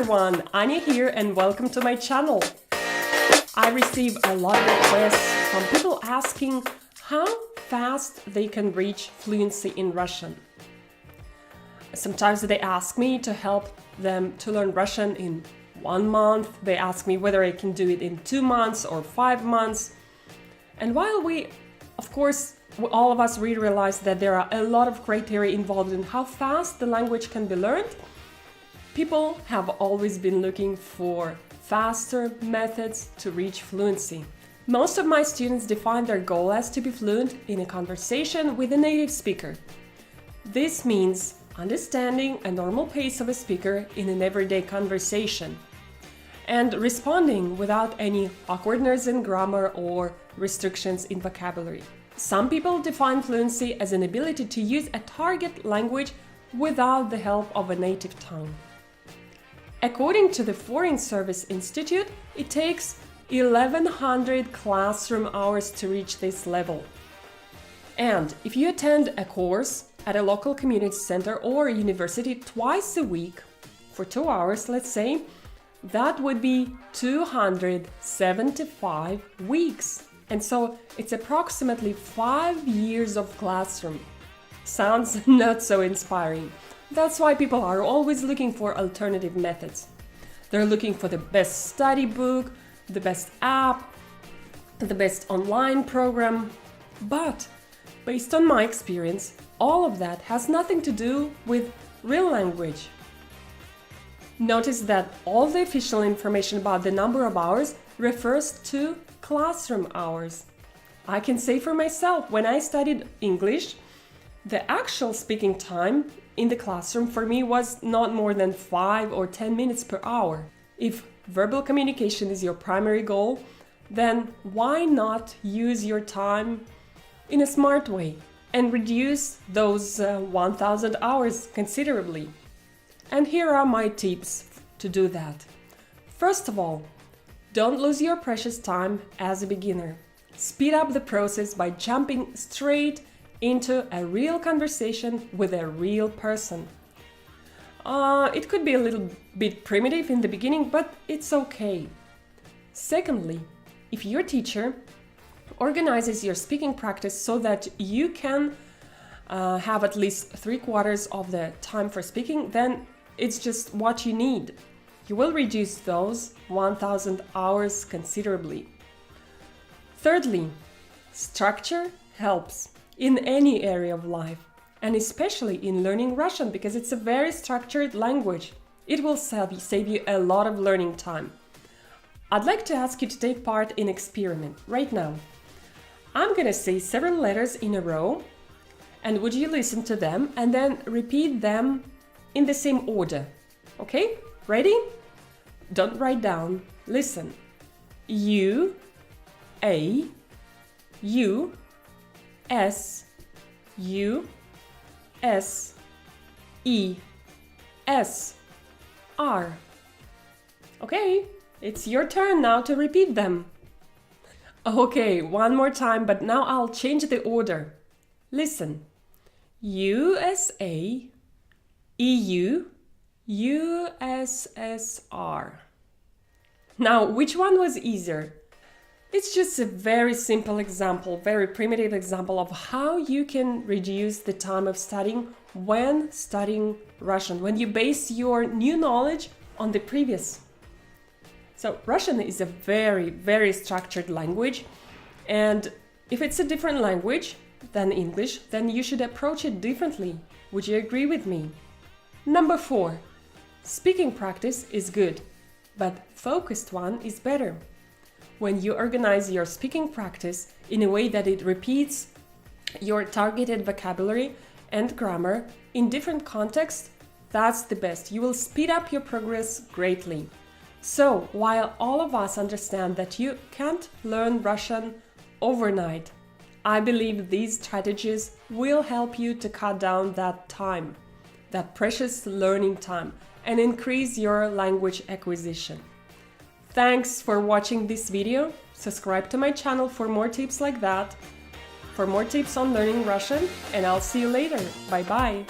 everyone, Anya here and welcome to my channel. I receive a lot of requests from people asking how fast they can reach fluency in Russian. Sometimes they ask me to help them to learn Russian in 1 month. They ask me whether I can do it in 2 months or 5 months. And while all of us really realize that there are a lot of criteria involved in how fast the language can be learned, people have always been looking for faster methods to reach fluency. Most of my students define their goal as to be fluent in a conversation with a native speaker. This means understanding a normal pace of a speaker in an everyday conversation and responding without any awkwardness in grammar or restrictions in vocabulary. Some people define fluency as an ability to use a target language without the help of a native tongue. According to the Foreign Service Institute, it takes 1,100 classroom hours to reach this level. And if you attend a course at a local community center or university twice a week for 2 hours, let's say, that would be 275 weeks. And so it's approximately 5 years of classroom. Sounds not so inspiring. That's why people are always looking for alternative methods. They're looking for the best study book, the best app, the best online program. But based on my experience, all of that has nothing to do with real language. Notice that all the official information about the number of hours refers to classroom hours. I can say for myself, when I studied English, the actual speaking time in the classroom for me was not more than 5 or 10 minutes per hour. If verbal communication is your primary goal, then why not use your time in a smart way and reduce those 1,000 hours considerably? And here are my tips to do that. First of all, don't lose your precious time as a beginner. Speed up the process by jumping straight into a real conversation with a real person. It could be a little bit primitive in the beginning, but it's okay. Secondly, if your teacher organizes your speaking practice so that you can have at least 3/4 of the time for speaking, then it's just what you need. You will reduce those 1,000 hours considerably. Thirdly, structure helps in any area of life, and especially in learning Russian, because it's a very structured language. It will save you a lot of learning time. I'd like to ask you to take part in an experiment right now. I'm going to say several letters in a row, and would you listen to them and then repeat them in the same order? Okay? Ready? Don't write down. Listen. U, A, U, S, U, S, E, S, R. Okay, it's your turn now to repeat them. Okay, one more time, but now I'll change the order. Listen. USA, EU, USSR. Now, which one was easier? It's just a very simple example, very primitive example of how you can reduce the time of studying when studying Russian, when you base your new knowledge on the previous. So Russian is a very, very structured language, and if it's a different language than English, then you should approach it differently. Would you agree with me? Number 4, speaking practice is good, but focused one is better. When you organize your speaking practice in a way that it repeats your targeted vocabulary and grammar in different contexts, that's the best. You will speed up your progress greatly. So, while all of us understand that you can't learn Russian overnight, I believe these strategies will help you to cut down that time, that precious learning time, and increase your language acquisition. Thanks for watching this video. Subscribe to my channel for more tips like that, for more tips on learning Russian, and I'll see you later. Bye bye!